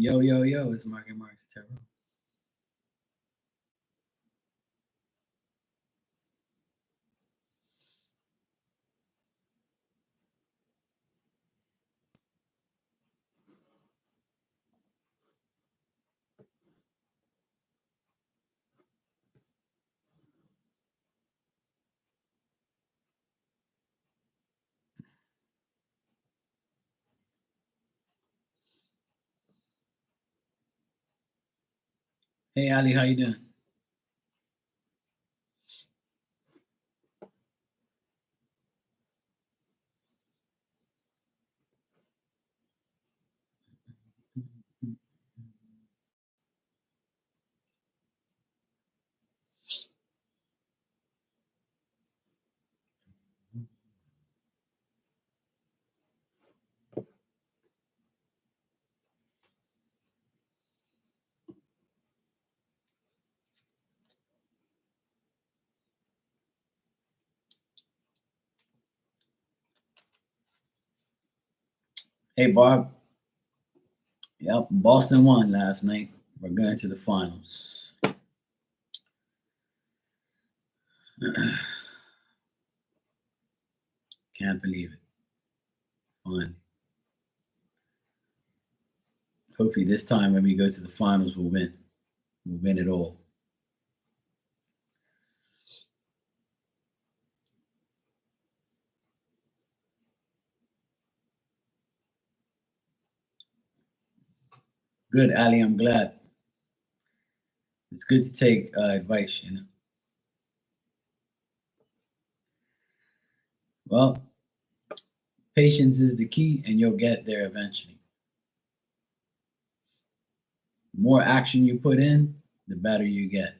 Yo, yo, yo, it's Marky Mark's Tarot. Hey, Ali, how you doing? Hey, Barb. Yep, Boston won last night. We're going to the finals. Can't believe it. Fine. Hopefully, this time when we go to the finals, we'll win. We'll win it all. Good, Ali. I'm glad. It's good to take advice. Well, patience is the key, and you'll get there eventually. The more action you put in, the better you get.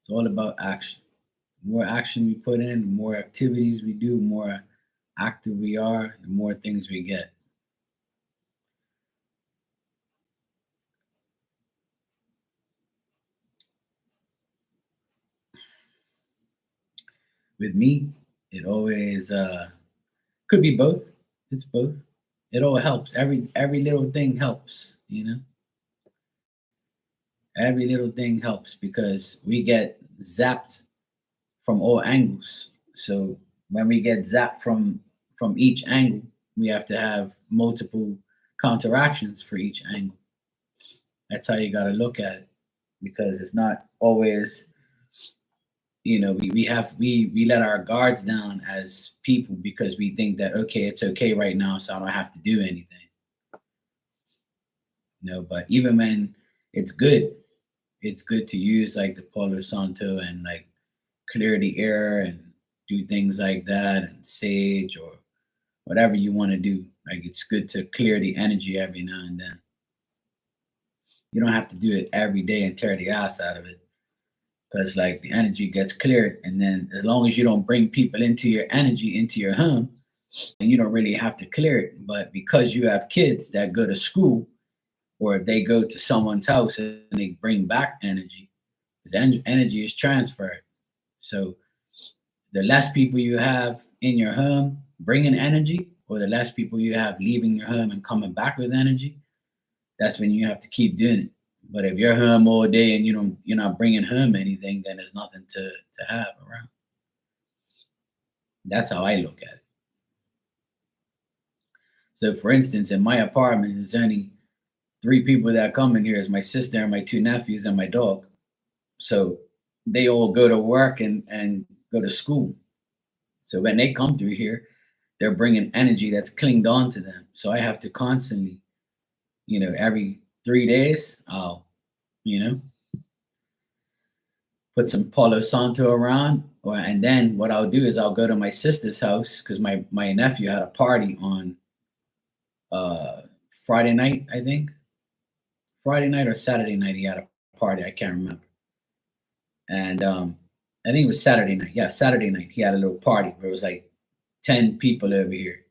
It's all about action. The more action we put in, the more activities we do, the more active we are, the more things we get. With me, it always could be both. It's both. It all helps. Every little thing helps. Every little thing helps because we get zapped from all angles. So when we get zapped from each angle, we have to have multiple counteractions for each angle. That's how you got to look at it because it's not always we let our guards down as people because we think that okay, it's okay right now, so I don't have to do anything. But even when it's good, it's good to use like the Palo Santo and like clear the air and do things like that and sage or whatever you want to do. Like it's good to clear the energy every now and then. You don't have to do it every day and tear the ass out of it because like the energy gets cleared, and then as long as you don't bring people into your energy into your home, and you don't really have to clear it. But because you have kids that go to school or they go to someone's house and they bring back energy, because energy is transferred. So the less people you have in your home bringing energy, or the less people you have leaving your home and coming back with energy, that's when you have to keep doing it. But if you're home all day and you're not bringing home anything, then there's nothing to have around. That's how I look at it. So, for instance, in my apartment, there's only three people that come in here: is my sister and my two nephews and my dog. So they all go to work and go to school. So when they come through here, they're bringing energy that's clinged on to them. So I have to constantly, every 3 days, I'll, you know, put some Palo Santo around. And then what I'll do is I'll go to my sister's house because my nephew had a party on uh, Friday night, I think. Friday night or Saturday night, he had a party. I can't remember. And I think it was Saturday night. Yeah, Saturday night, he had a little party where it was like 10 people over here.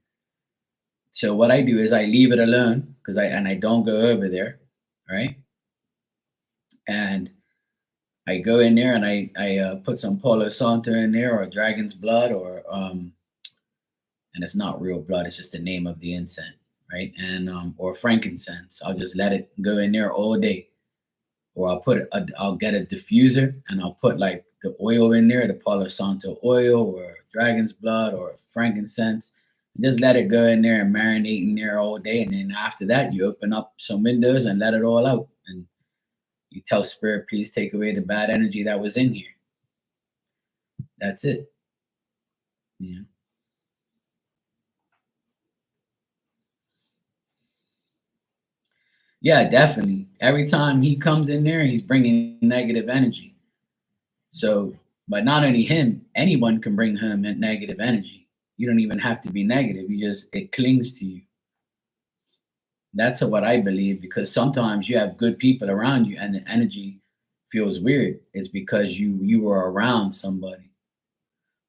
So what I do is I leave it alone I don't go over there, right? And I go in there and I put some Palo Santo in there or Dragon's Blood or and it's not real blood. It's just the name of the incense, right? And or frankincense. I'll just let it go in there all day. Or I'll get a diffuser and I'll put like the oil in there, the Palo Santo oil or dragon's blood or frankincense. And just let it go in there and marinate in there all day. And then after that, you open up some windows and let it all out. And you tell spirit, please take away the bad energy that was in here. That's it. Yeah. Yeah, definitely. Every time he comes in there, he's bringing negative energy. So, but not only him, anyone can bring him in negative energy. You don't even have to be negative. You just it clings to you. That's what I believe because sometimes you have good people around you and the energy feels weird. It's because you were around somebody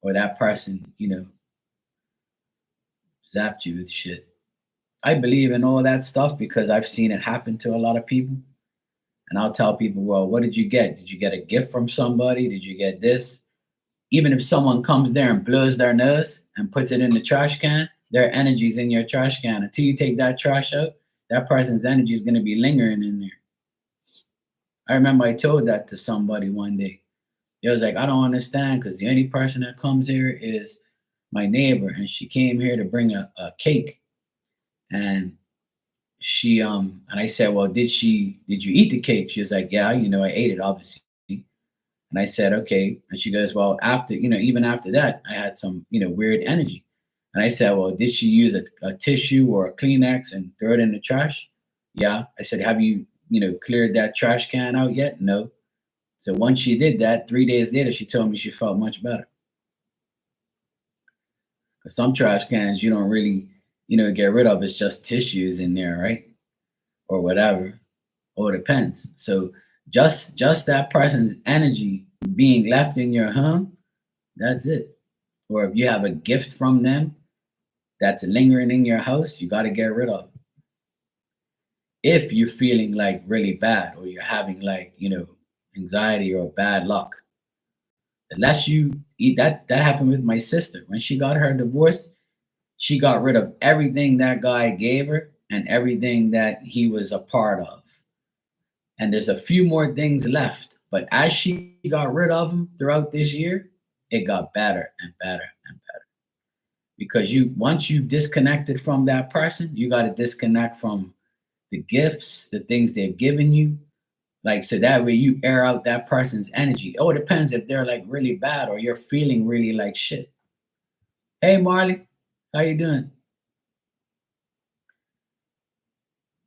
or that person, zapped you with shit. I believe in all that stuff because I've seen it happen to a lot of people. And I'll tell people, well, what did you get? Did you get a gift from somebody? Did you get this? Even if someone comes there and blows their nose and puts it in the trash can, their energy's in your trash can. Until you take that trash out, that person's energy is going to be lingering in there. I remember I told that to somebody one day. It was like, I don't understand because the only person that comes here is my neighbor, and she came here to bring a cake. And and I said, well, did you eat the cake? She was like, yeah, I ate it, obviously. And I said, okay. And she goes, well, after, even after that, I had some, weird energy. And I said, well, did she use a tissue or a Kleenex and throw it in the trash? Yeah. I said, have you, cleared that trash can out yet? No. So once she did that, 3 days later, she told me she felt much better. Because some trash cans you don't really, get rid of. It's just tissues in there, right? Or whatever. Or it depends. So just that person's energy being left in your home, that's it. Or if you have a gift from them that's lingering in your house, you got to get rid of it. If you're feeling like really bad or you're having like, anxiety or bad luck, unless you eat that happened with my sister. When she got her divorce, she got rid of everything that guy gave her and everything that he was a part of. And there's a few more things left. But as she got rid of them throughout this year, it got better and better and better. Because once you've disconnected from that person, you got to disconnect from the gifts, the things they've given you. Like so that way you air out that person's energy. Oh, it depends if they're like really bad or you're feeling really like shit. Hey Marley, how you doing?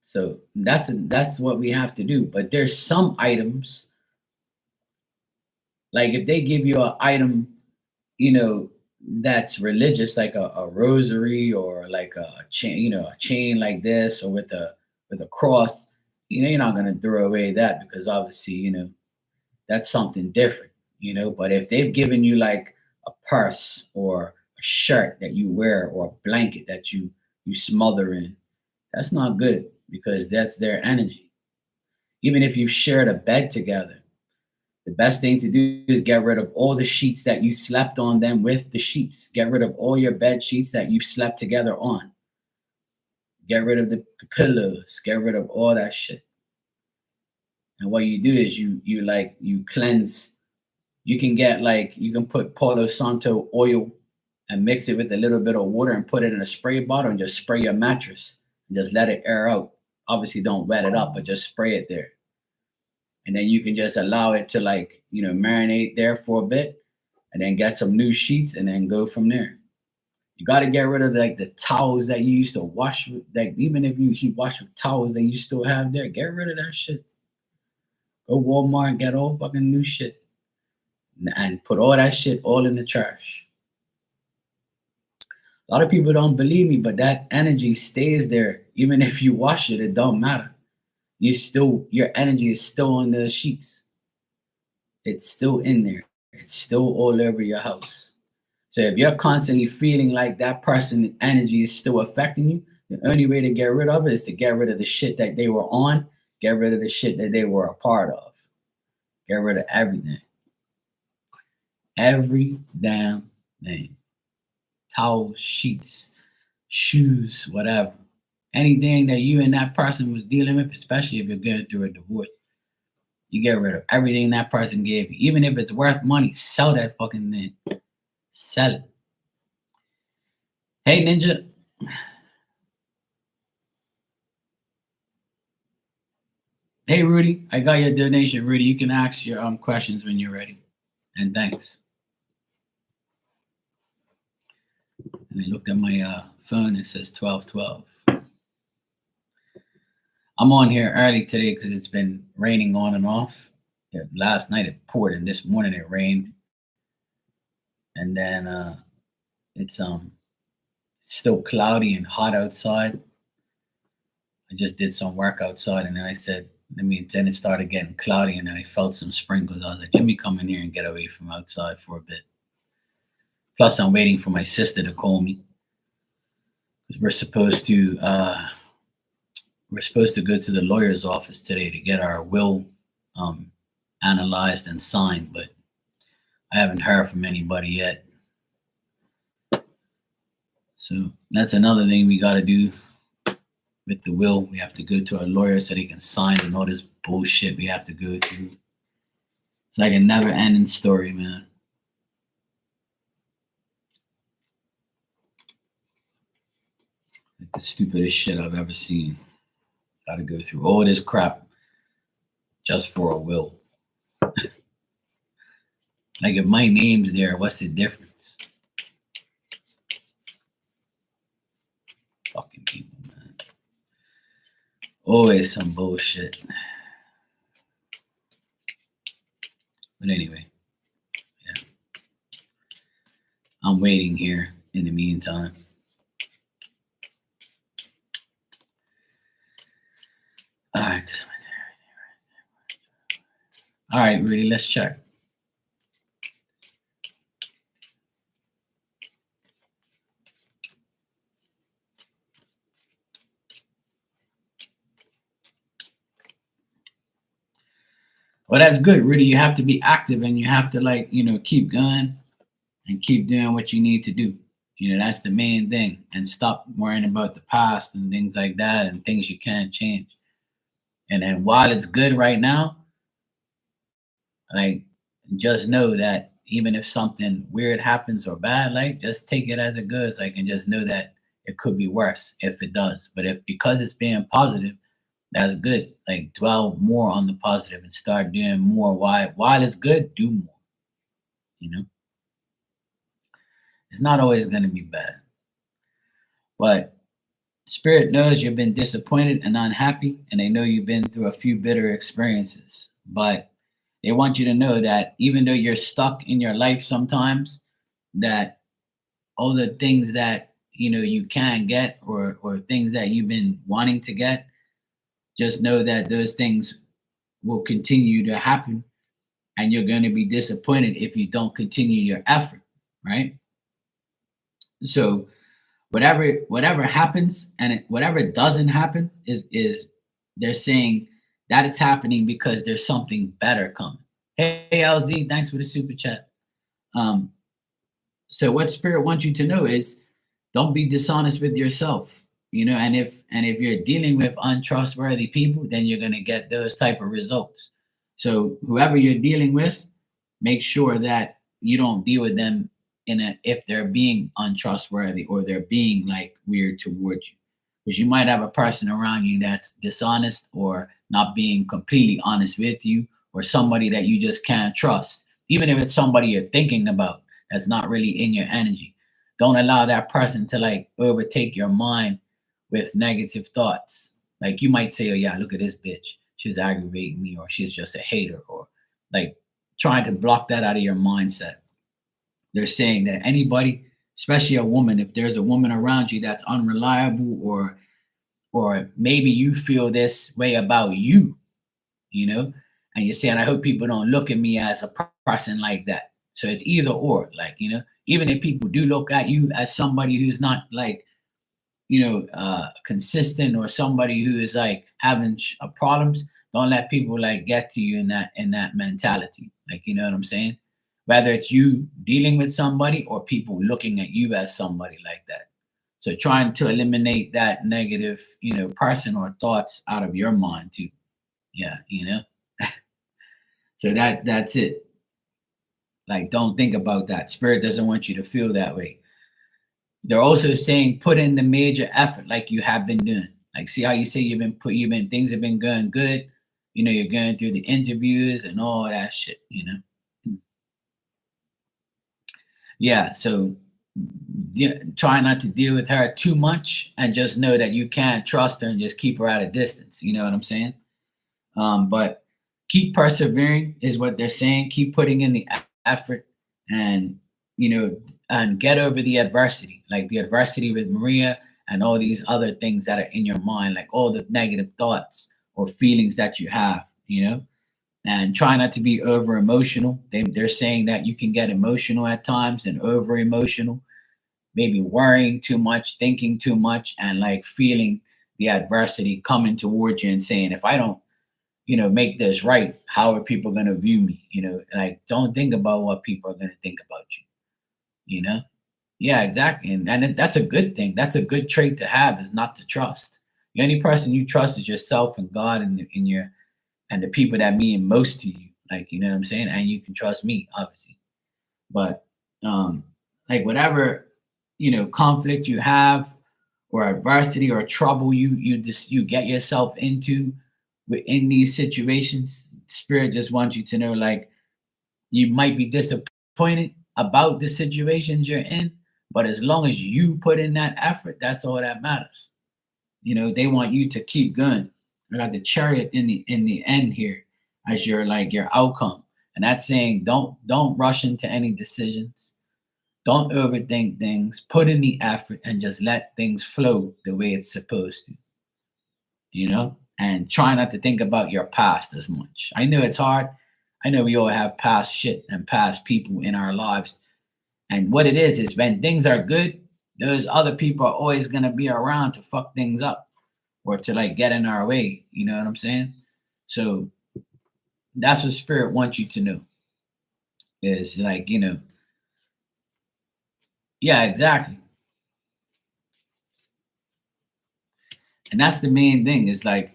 So that's what we have to do. But there's some items, like if they give you an item, that's religious, like a rosary or like a chain, a chain like this, or with a cross, you're not gonna throw away that because obviously, that's something different, But if they've given you like a purse or a shirt that you wear or a blanket that you smother in, that's not good because that's their energy. Even if you've shared a bed together, the best thing to do is get rid of all the sheets that you slept on them with the sheets. Get rid of all your bed sheets that you slept together on. Get rid of the pillows. Get rid of all that shit. And what you do is you cleanse. You can get like you can put Palo Santo oil and mix it with a little bit of water and put it in a spray bottle and just spray your mattress and just let it air out. Obviously, don't wet it up, but just spray it there. And then you can just allow it to like marinate there for a bit and then get some new sheets and then go from there. You got to get rid of like the towels that you used to wash with. Like even if you wash with towels that you still have there, get rid of that shit. Go Walmart and get all fucking new shit and put all that shit all in the trash. A lot of people don't believe me, but that energy stays there. Even if you wash it, it don't matter. Your energy is still on the sheets. It's still in there. It's still all over your house. So if you're constantly feeling like that person's energy is still affecting you, the only way to get rid of it is to get rid of the shit that they were on, get rid of the shit that they were a part of. Get rid of everything. Every damn thing. Towels, sheets, shoes, whatever. anything that you and that person was dealing with, especially if you're going through a divorce. You get rid of everything that person gave you. Even if it's worth money, sell that fucking thing. Sell it. Hey, Ninja. Hey, Rudy. I got your donation, Rudy. You can ask your questions when you're ready. And thanks. And I looked at my phone. It says 12:12. I'm on here early today because it's been raining on and off. Yeah, last night it poured, and this morning it rained. And then it's still cloudy and hot outside. I just did some work outside, and then I said, then it started getting cloudy, and then I felt some sprinkles. I was like, let me come in here and get away from outside for a bit. Plus, I'm waiting for my sister to call me. We're supposed to go to the lawyer's office today to get our will analyzed and signed, but I haven't heard from anybody yet. So that's another thing we got to do with the will. We have to go to our lawyer so they can sign and all this bullshit we have to go through. It's like a never-ending story, man. Like the stupidest shit I've ever seen. Got to go through all this crap just for a will. Like if my name's there, what's the difference? Fucking people, man. Always some bullshit. But anyway, yeah. I'm waiting here in the meantime. All right, Rudy, let's check. Well, that's good, Rudy. You have to be active and you have to keep going and keep doing what you need to do. That's the main thing. And stop worrying about the past and things like that and things you can't change. And then while it's good right now, like just know that even if something weird happens or bad, like just take it as it goes, and just know that it could be worse if it does. But if because it's being positive, that's good. Like dwell more on the positive and start doing more. While it's good, do more. It's not always going to be bad. But Spirit knows you've been disappointed and unhappy, and they know you've been through a few bitter experiences. But they want you to know that even though you're stuck in your life sometimes, that all the things that you can get or things that you've been wanting to get, just know that those things will continue to happen, and you're going to be disappointed if you don't continue your effort, right? So whatever happens and whatever doesn't happen is they're saying that it's happening because there's something better coming. Hey LZ, thanks for the super chat. So what Spirit wants you to know is don't be dishonest with yourself, and if you're dealing with untrustworthy people, then you're going to get those type of results. So whoever you're dealing with, make sure that you don't deal with them if they're being untrustworthy or they're being like weird towards you, because you might have a person around you that's dishonest or not being completely honest with you, or somebody that you just can't trust, even if it's somebody you're thinking about that's not really in your energy. Don't allow that person to overtake your mind with negative thoughts. Like you might say, oh yeah, look at this bitch, she's aggravating me, or she's just a hater, or trying to block that out of your mindset. They're saying that anybody, especially a woman, if there's a woman around you that's unreliable, or maybe you feel this way about you, and you're saying, I hope people don't look at me as a person like that. So it's either or, even if people do look at you as somebody who's not consistent, or somebody who is having problems, don't let people get to you in that mentality. You know what I'm saying? Whether it's you dealing with somebody or people looking at you as somebody like that. So trying to eliminate that negative, person or thoughts out of your mind too. Yeah, So that's it. Like, don't think about that. Spirit doesn't want you to feel that way. They're also saying put in the major effort like you have been doing. Like, see how you say things have been going good. You're going through the interviews and all that shit. Yeah, so try not to deal with her too much and just know that you can't trust her and just keep her at a distance. You know what I'm saying? But keep persevering is what they're saying. Keep putting in the effort and you know and get over the adversity, like the adversity with Maria and all these other things that are in your mind, like all the negative thoughts or feelings that you have. And try not to be over emotional. They're saying that you can get emotional at times and over emotional, maybe worrying too much, thinking too much, and like feeling the adversity coming towards you and saying, if I don't make this right, how are people going to view me? Like, don't think about what people are going to think about you, you know? Yeah, exactly. And that's a good thing. That's a good trait to have, is not to trust. The only person you trust is yourself and God and the people that mean most to you. Like, you know what I'm saying? And you can trust me, obviously. But um, like whatever, conflict you have or adversity or trouble you get yourself into within these situations, spirit just wants you to know, like, you might be disappointed about the situations you're in, but as long as you put in that effort, that's all that matters. They want you to keep going. I got the chariot in the end here as your outcome. And that's saying don't rush into any decisions. Don't overthink things. Put in the effort and just let things flow the way it's supposed to. And try not to think about your past as much. I know it's hard. I know we all have past shit and past people in our lives. And what it is when things are good, those other people are always going to be around to fuck things up or to like get in our way. You know what I'm saying? So that's what spirit wants you to know, is like, yeah, exactly. And that's the main thing, is like,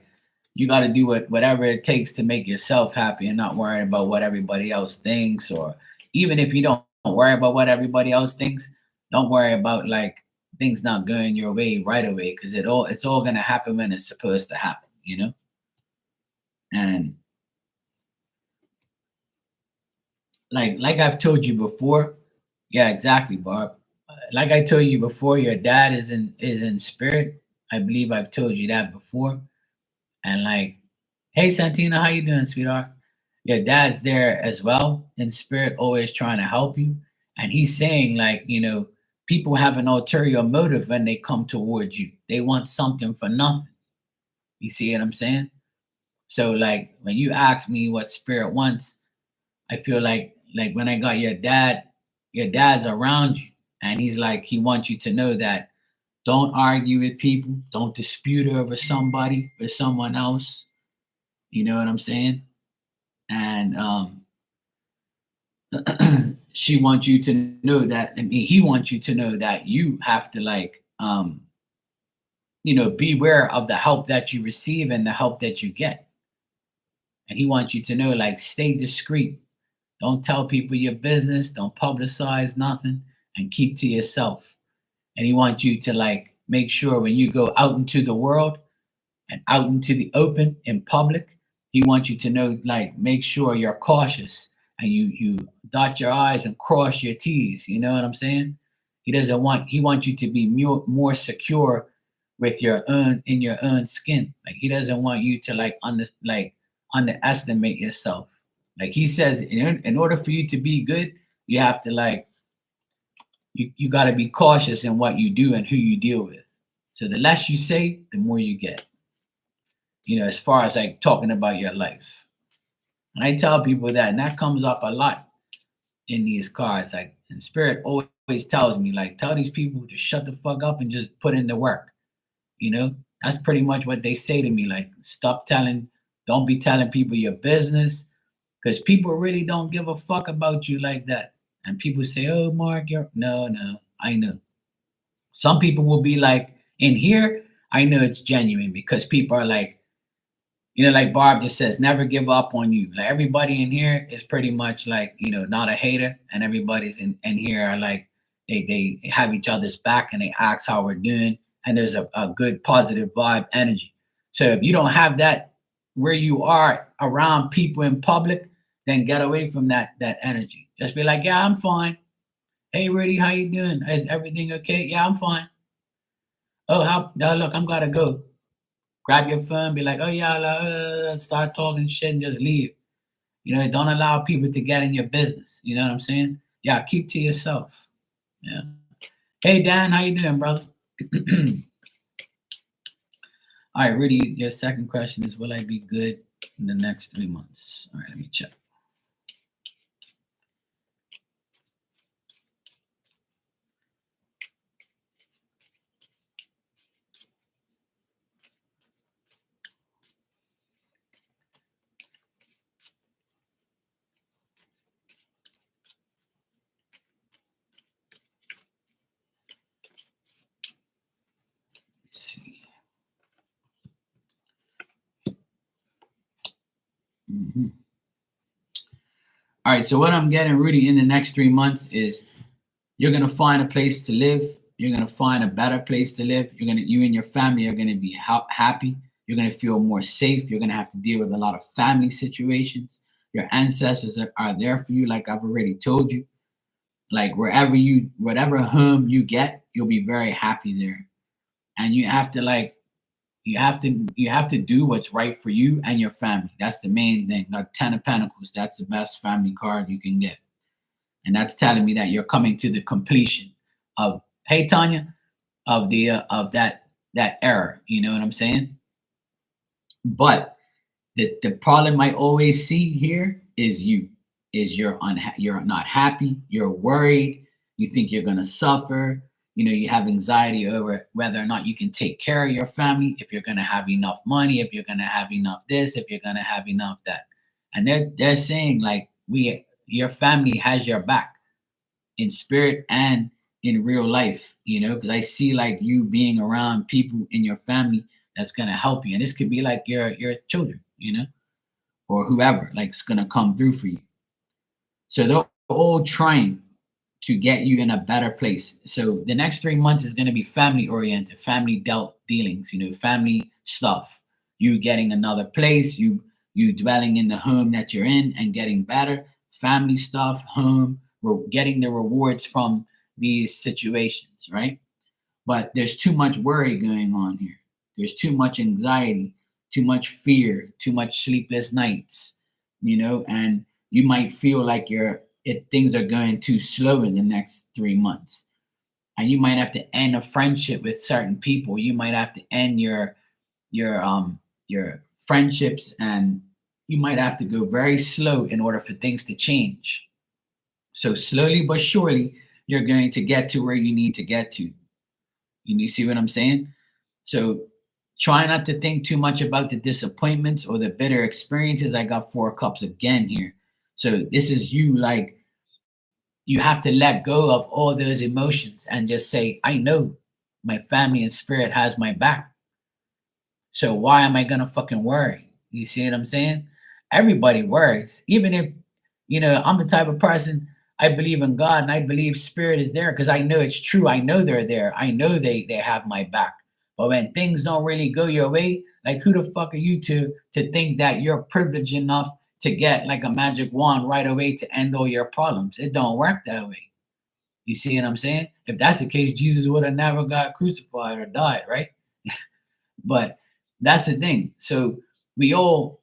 you got to do whatever it takes to make yourself happy and not worry about what everybody else thinks. Or even if you don't worry about what everybody else thinks, don't worry about like things not going your way right away, because it's all going to happen when it's supposed to happen. And like I've told you before. Yeah, exactly, Barb. Like I told you before, your dad is in spirit. I believe I've told you that before. And like, hey Santina, how you doing, sweetheart? Your dad's there as well in spirit, always trying to help you. And he's saying, like, people have an ulterior motive when they come towards you. They want something for nothing. You see what I'm saying? So like when you ask me what spirit wants, I feel like when I got your dad's around you, and he's like, he wants you to know that don't argue with people, don't dispute over somebody with someone else. You know what I'm saying? And she wants you to know that. I mean, he wants you to know that you have to like beware of the help that you receive and the help that you get. And he wants you to know, like, stay discreet. Don't tell people your business. Don't publicize nothing, and keep to yourself. And he wants you to like make sure when you go out into the world and out into the open in public, he wants you to know, like, make sure you're cautious and you dot your I's and cross your T's. You know what I'm saying? He wants you to be more secure with your own skin. Like, he doesn't want you to underestimate yourself. Like he says, in order for you to be good, you have to like you got to be cautious in what you do and who you deal with. So the less you say, the more you get. As far as like talking about your life. And I tell people that, and that comes up a lot in these cards. Like, and spirit always tells me, like, tell these people to shut the fuck up and just put in the work. That's pretty much what they say to me. Like, don't be telling people your business, because people really don't give a fuck about you like that. And people say, "Oh, Mark, you're no, I know." Some people will be like, in here, I know it's genuine because people are like, like Barb just says, never give up on you. Like everybody in here is pretty much like, not a hater, and everybody's in here are like they have each other's back and they ask how we're doing, and there's a good positive vibe energy. So if you don't have that where you are around people in public, then get away from that energy. Just be like, yeah, I'm fine. Hey Rudy, how you doing? Is everything okay? Yeah, I'm fine. Oh, look, I'm gotta go. Grab your phone, be like, oh yeah, start talking shit and just leave. Don't allow people to get in your business. You know what I'm saying? Yeah, keep to yourself. Yeah. Hey Dan, how you doing, brother? All right, Rudy, your second question is, will I be good in the next 3 months? All right, let me check. Let's see. Mm-hmm. All right, so what I'm getting, Rudy, in the next 3 months is you're gonna find a place to live. You're gonna find a better place to live. You and your family are gonna be happy. You're gonna feel more safe. You're gonna have to deal with a lot of family situations. Your ancestors are there for you, like I've already told you. Like whatever home you get, you'll be very happy there. And you have to do what's right for you and your family. That's the main thing. Like 10 of Pentacles, that's the best family card you can get. And that's telling me that you're coming to the completion of, hey Tanya, of the of that error. You know what I'm saying? But the problem I always see here is you're not happy, you're worried, you think you're gonna suffer. You have anxiety over whether or not you can take care of your family, if you're gonna have enough money, if you're gonna have enough this, if you're gonna have enough that. And they're saying like your family has your back in spirit and in real life, because I see like you being around people in your family that's gonna help you. And this could be like your children, or whoever like's gonna come through for you. So they're all trying to get you in a better place. So the next 3 months is gonna be family oriented, family dealings, family stuff. You getting another place, you dwelling in the home that you're in and getting better, family stuff, home, we're getting the rewards from these situations, right? But there's too much worry going on here. There's too much anxiety, too much fear, too much sleepless nights, and you might feel like things are going too slow in the next 3 months. And you might have to end a friendship with certain people. You might have to end your friendships, and you might have to go very slow in order for things to change. So slowly but surely, you're going to get to where you need to get to. You see what I'm saying? So try not to think too much about the disappointments or the bitter experiences. I got 4 cups again here. So this is you, like, you have to let go of all those emotions and just say, I know my family and spirit has my back. So why am I gonna fucking worry? You see what I'm saying? Everybody worries. Even if, I'm the type of person, I believe in God and I believe spirit is there because I know it's true. I know they're there. I know they have my back. But when things don't really go your way, like who the fuck are you to think that you're privileged enough to get like a magic wand right away to end all your problems? It don't work that way. You see what I'm saying? If that's the case, Jesus would have never got crucified or died, right? But that's the thing. So we all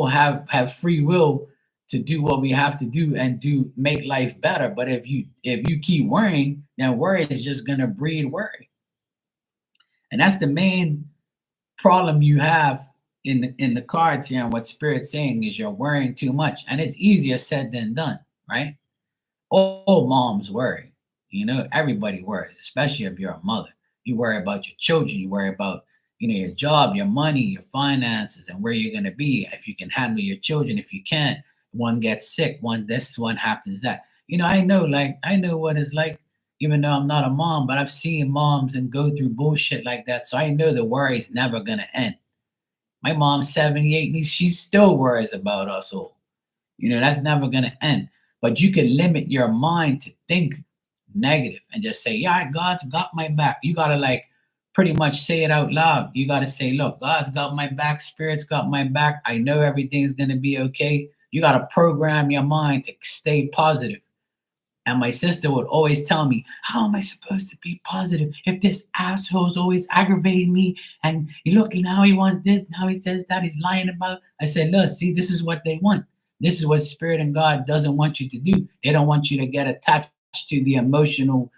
have free will to do what we have to do and do make life better. But if you keep worrying, then worry is just gonna breed worry. And that's the main problem you have in the cards here. And what Spirit's saying is you're worrying too much. And it's easier said than done, right? All moms worry. Everybody worries, especially if you're a mother. You worry about your children, you worry about your job, your money, your finances, and where you're going to be, if you can handle your children. If you can't, one gets sick, one happens, that. I know what it's like. even though I'm not a mom, but I've seen moms and go through bullshit like that. So I know the worry's never gonna end. My mom's 78 and she still worries about us all. That's never gonna end. But you can limit your mind to think negative and just say, yeah, God's got my back. You gotta like pretty much say it out loud. You gotta say, look, God's got my back, spirit's got my back. I know everything's gonna be okay. You gotta program your mind to stay positive. And my sister would always tell me, how am I supposed to be positive if this asshole's always aggravating me? And you look, now he wants this, now he says that, he's lying about. I said, look, see, this is what they want. This is what Spirit and God doesn't want you to do. They don't want you to get attached to the emotional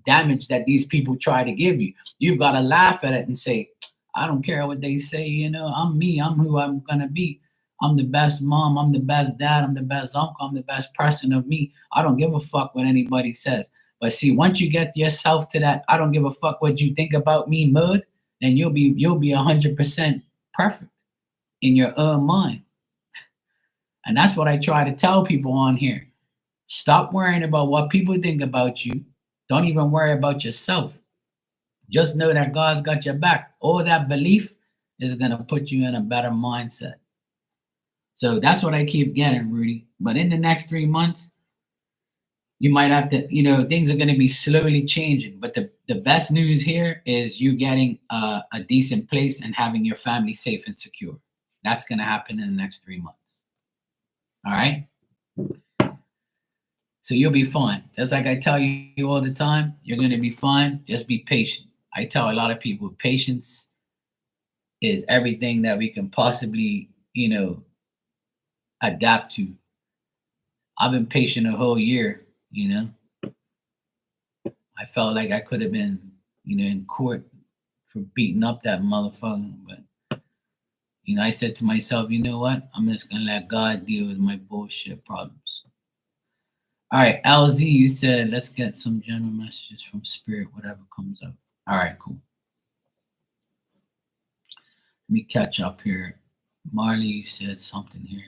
damage that these people try to give you. You've got to laugh at it and say, I don't care what they say, I'm me, I'm who I'm going to be. I'm the best mom, I'm the best dad, I'm the best uncle, I'm the best person of me. I don't give a fuck what anybody says. But see, once you get yourself to that, I don't give a fuck what you think about me mode, then you'll be 100% perfect in your own mind. And that's what I try to tell people on here. Stop worrying about what people think about you. Don't even worry about yourself. Just know that God's got your back. All that belief is going to put you in a better mindset. So that's what I keep getting, Rudy. But in the next 3 months, you might have to, things are going to be slowly changing. But the best news here is you getting a decent place and having your family safe and secure. That's going to happen in the next 3 months. All right? So you'll be fine. Just like I tell you all the time, you're going to be fine. Just be patient. I tell a lot of people, patience is everything that we can possibly, adapt to. I've been patient a whole year, I felt like I could have been, in court for beating up that motherfucker. But, I said to myself, you know what? I'm just going to let God deal with my bullshit problems. All right, LZ, you said, let's get some general messages from Spirit, whatever comes up. All right, cool. Let me catch up here. Marley, you said something here.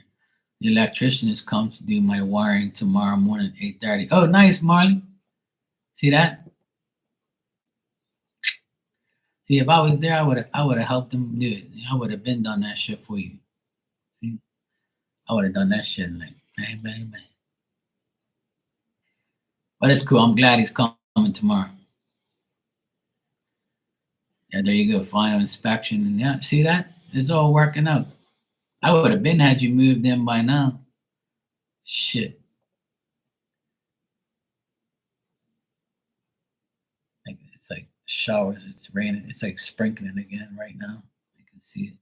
The electrician has come to do my wiring tomorrow morning, 8:30. Oh, nice, Marley. See that? See, if I was there, I would have helped them do it. I would have been done that shit for you. See, I would have done that shit like bang, bang, bang. But it's cool. I'm glad he's coming tomorrow. Yeah, there you go. Final inspection, and yeah, see that? It's all working out. I would have been had you moved in by now. Shit. It's like showers. It's raining. It's like sprinkling again right now. I can see it.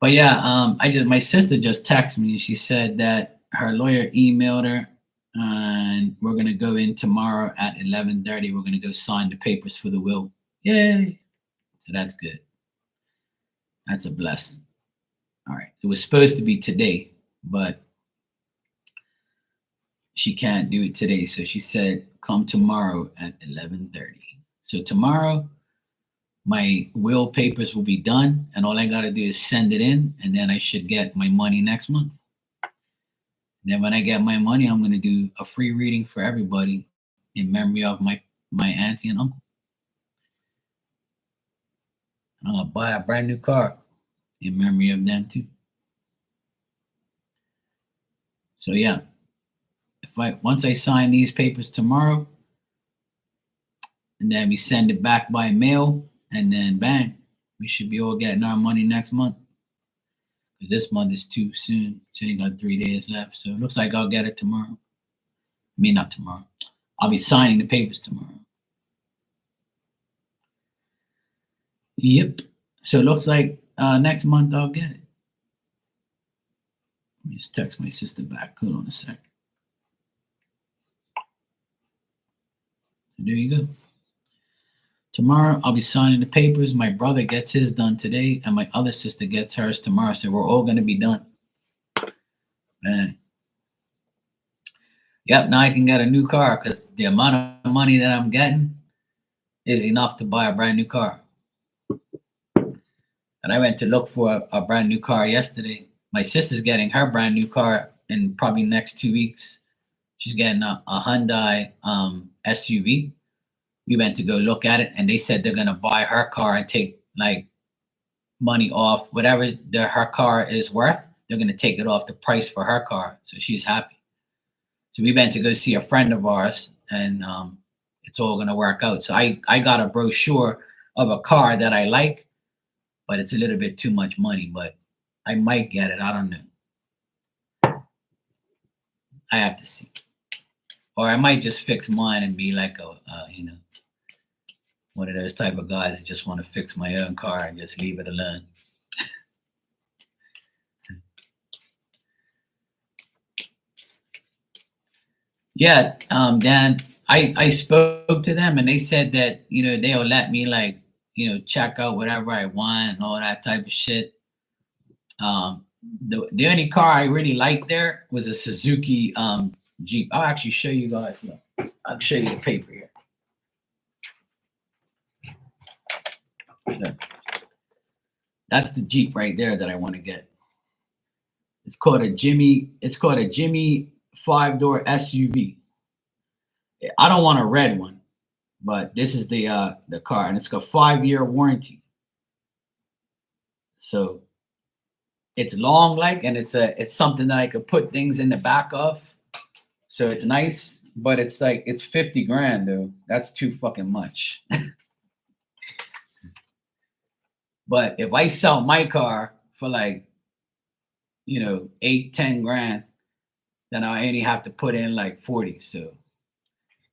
But yeah, my sister just texted me and she said that her lawyer emailed her and we're gonna go in tomorrow at 11:30. We're gonna go sign the papers for the will. Yay! So that's good. That's a blessing. All right. It was supposed to be today, but she can't do it today. So she said, come tomorrow at 11:30. So tomorrow, my will papers will be done, and all I got to do is send it in, and then I should get my money next month. And then when I get my money, I'm going to do a free reading for everybody in memory of my auntie and uncle. And I'm going to buy a brand new car in memory of them too. So yeah, once I sign these papers tomorrow, and then we send it back by mail, and then bang, we should be all getting our money next month. Because this month is too soon. So you got 3 days left. So it looks like I'll get it tomorrow. I mean, not tomorrow. I'll be signing the papers tomorrow. Yep. So it looks like next month I'll get it. Let me just text my sister back. Hold on a sec. So there you go. Tomorrow I'll be signing the papers. My brother gets his done today, and my other sister gets hers tomorrow. So we're all going to be done. Man. Yep, now I can get a new car because the amount of money that I'm getting is enough to buy a brand new car. And I went to look for a brand new car yesterday. My sister's getting her brand new car in probably next 2 weeks. She's getting a Hyundai SUV. We went to go look at it, and they said they're gonna buy her car and take like money off whatever her car is worth. They're gonna take it off the price for her car, so she's happy. So we went to go see a friend of ours, and it's all gonna work out. So I got a brochure of a car that I like, but it's a little bit too much money. But I might get it. I don't know. I have to see, or I might just fix mine and be like one of those type of guys that just want to fix my own car and just leave it alone. Yeah, Dan, I spoke to them and they said that, they'll let me like, check out whatever I want and all that type of shit. The only car I really liked there was a Suzuki Jeep. I'll actually show you guys. Look, I'll show you the paper here. Look. That's the Jeep right there that I want to get. It's called a Jimmy 5-door SUV. I don't want a red one, but this is the car, and it's got 5-year warranty. So it's long, like, and it's something that I could put things in the back of. So it's nice, but it's like it's 50 grand though. That's too fucking much. But if I sell my car for like, 8-10 grand, then I only have to put in like 40. So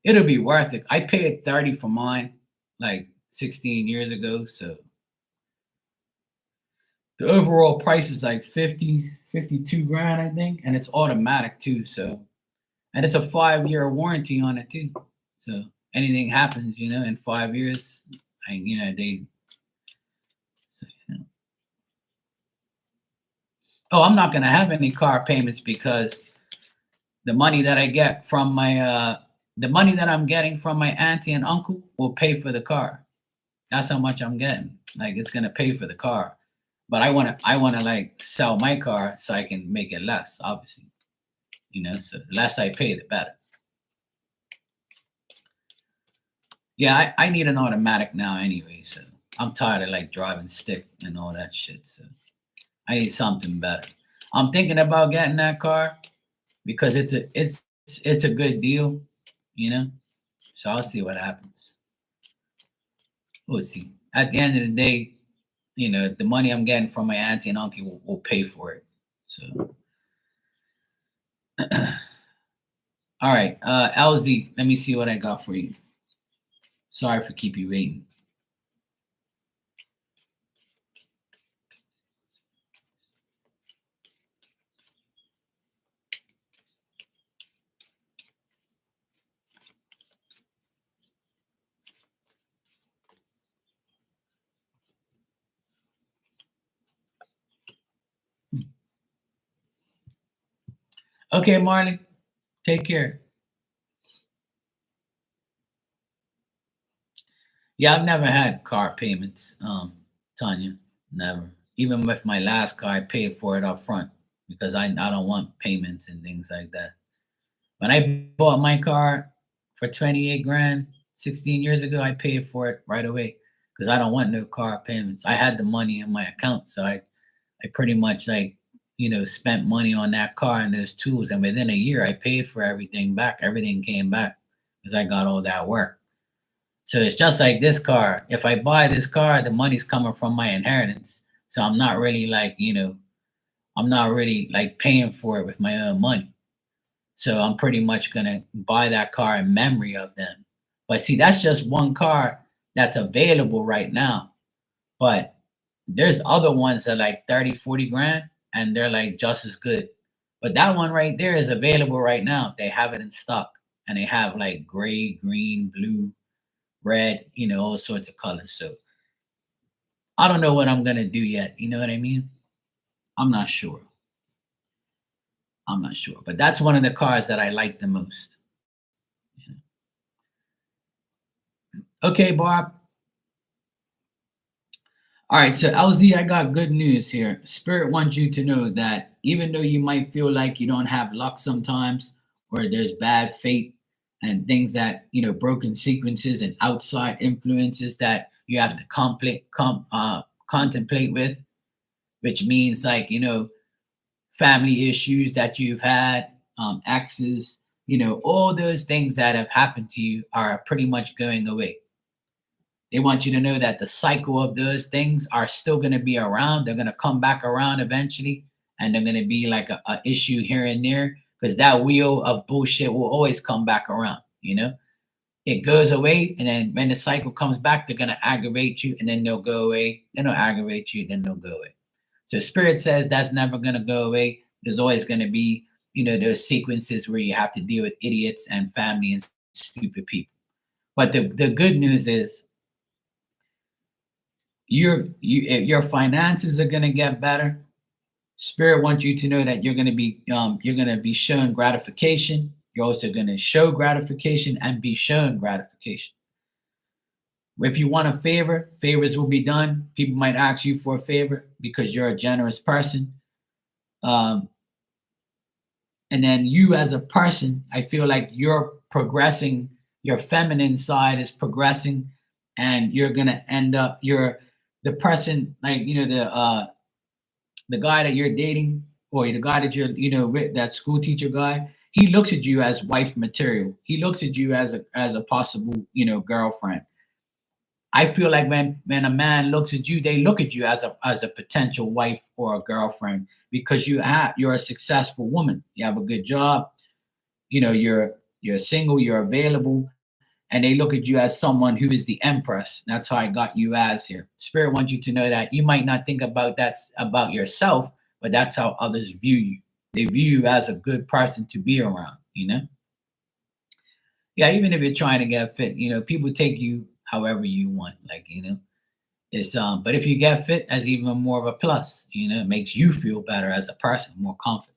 it'll be worth it. I paid 30 for mine like 16 years ago. So the overall price is like 52 grand, I think. And it's automatic too. So, and it's a 5-year warranty on it too. So anything happens, in 5 years, I'm not going to have any car payments because the money that I get from the money that I'm getting from my auntie and uncle will pay for the car. That's how much I'm getting. Like it's going to pay for the car. But I want to like sell my car so I can make it less, obviously. So the less I pay, the better. Yeah, I need an automatic now anyway. So I'm tired of like driving stick and all that shit. So I need something better. I'm thinking about getting that car because it's a good deal, So I'll see what happens. We'll see. At the end of the day, the money I'm getting from my auntie and uncle will pay for it. So, all right, LZ, let me see what I got for you. Sorry for keep you waiting. Okay, Marley, take care. Yeah, I've never had car payments, Tanya. Never. Even with my last car, I paid for it up front because I don't want payments and things like that. When I bought my car for 28 grand 16 years ago, I paid for it right away because I don't want no car payments. I had the money in my account, so I pretty much like spent money on that car and those tools, and within a year I paid for everything back. Everything came back because I got all that work. So it's just like this car. If I buy this car, the money's coming from my inheritance. So I'm not really like, I'm not really like paying for it with my own money. So I'm pretty much gonna buy that car in memory of them. But see, that's just one car that's available right now. But there's other ones that are like 30, 40 grand and they're like just as good. But that one right there is available right now. They have it in stock and they have like gray, green, blue, red, all sorts of colors. So I don't know what I'm gonna do yet. You know what I mean? I'm not sure. But that's one of the cars that I like the most. Okay, Bob. All right, so LZ, I got good news here. Spirit wants you to know that even though you might feel like you don't have luck sometimes, or there's bad fate and things that, broken sequences and outside influences that you have to contemplate with, which means like, family issues that you've had, exes, all those things that have happened to you are pretty much going away. They want you to know that the cycle of those things are still going to be around. They're going to come back around eventually, and they're going to be like a issue here and there, because that wheel of bullshit will always come back around. It goes away, and then when the cycle comes back, they're going to aggravate you, and then they'll go away. Then they'll aggravate you, then they'll go away. So Spirit says that's never going to go away. There's always going to be, those sequences where you have to deal with idiots and family and stupid people. But the good news is your finances are going to get better. Spirit wants you to know that you're going to be shown gratification. You're also going to show gratification and be shown gratification. If you want a favor, favors will be done. People might ask you for a favor because you're a generous person. And then you as a person, I feel like you're progressing. Your feminine side is progressing, and you're going to end up, you're the person, like, the guy that you're dating, or the guy that you're, with, that school teacher guy, he looks at you as wife material. He looks at you as a possible, girlfriend. I feel like when a man looks at you, they look at you as a potential wife or a girlfriend, because you're a successful woman. You have a good job. You're single. You're available, and they look at you as someone who is the empress. That's how I got you as here. Spirit wants you to know that you might not think about that about yourself, but that's how others view you. They view you as a good person to be around. Yeah, even if you're trying to get fit, people take you however you want. Like, it's but if you get fit, that's even more of a plus. It makes you feel better as a person, more confident.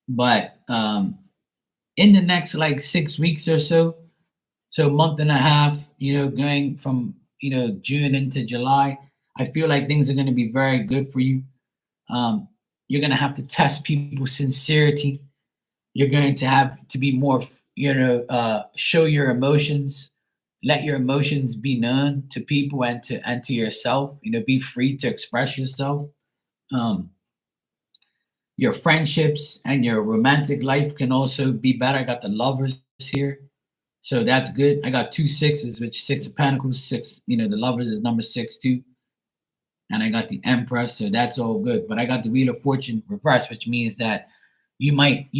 But in the next like 6 weeks or so month and a half, going from June into July, I feel like things are going to be very good for you. You're going to have to test people's sincerity. You're going to have to be more, show your emotions, let your emotions be known to people and to yourself. Be free to express yourself. Your friendships and your romantic life can also be better. I got the Lovers here, so that's good. I got 2 6s, which Six of Pentacles, six. The Lovers is number 6 too, and I got the Empress, so that's all good. But I got the Wheel of Fortune reversed, which means that you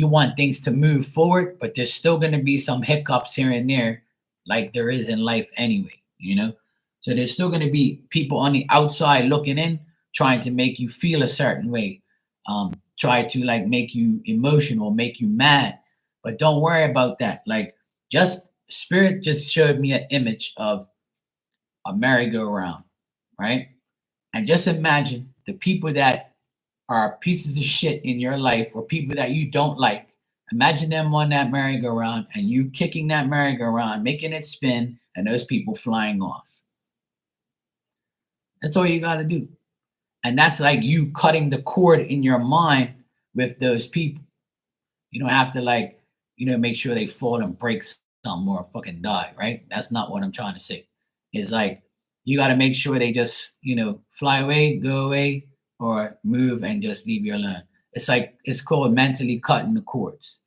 want things to move forward, but there's still going to be some hiccups here and there, like there is in life anyway. So there's still going to be people on the outside looking in, trying to make you feel a certain way, try to like make you emotional, make you mad, but don't worry about that. Like, just Spirit just showed me an image of a merry-go-round, right? And just imagine the people that are pieces of shit in your life, or people that you don't like. Imagine them on that merry-go-round, and you kicking that merry-go-round, making it spin, and those people flying off. That's all you got to do. And that's like you cutting the cord in your mind with those people. You don't have to like, make sure they fall and break something or fucking die, right? That's not what I'm trying to say. It's like you got to make sure they just, fly away, go away, or move and just leave you alone. It's called mentally cutting the cords.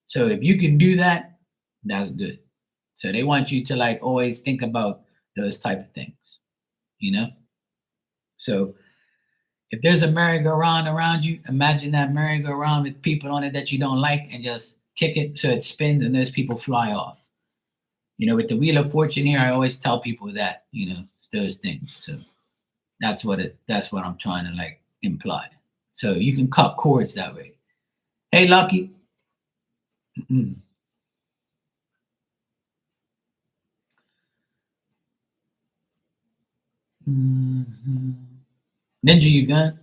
So if you can do that, that's good. So they want you to like always think about those type of things, So if there's a merry-go-round around you, imagine that merry-go-round with people on it that you don't like, and just kick it so it spins and those people fly off. With the Wheel of Fortune here, I always tell people that, those things. So that's what I'm trying to like imply. So you can cut cords that way. Hey, Lucky. Mm-hmm. Ninja, you gone?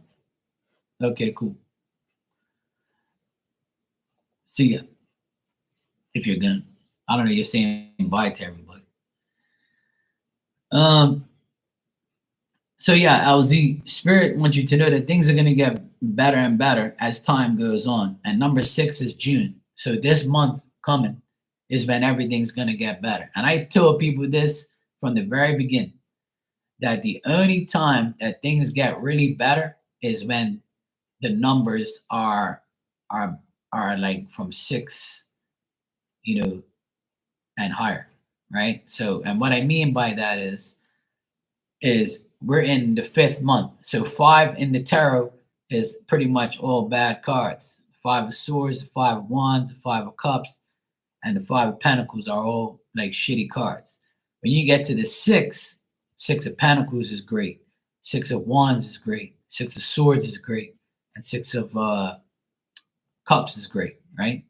Okay, cool. See ya. If you're gone. I don't know, you're saying bye to everybody. Um, So yeah, LZ, Spirit wants you to know that things are going to get better and better as time goes on. And number 6 is June. So this month coming is when everything's going to get better. And I told people this from the very beginning, that the only time that things get really better is when the numbers are are like from 6, you know, and higher, right? So, and what I mean by that is we're in the 5th month. So 5 in the tarot is pretty much all bad cards. 5 of swords, the 5 of wands, the 5 of cups, and the 5 of pentacles are all like shitty cards. When you get to the 6 of pentacles is great. 6 of wands is great. 6 of swords is great. And 6 of cups is great, right?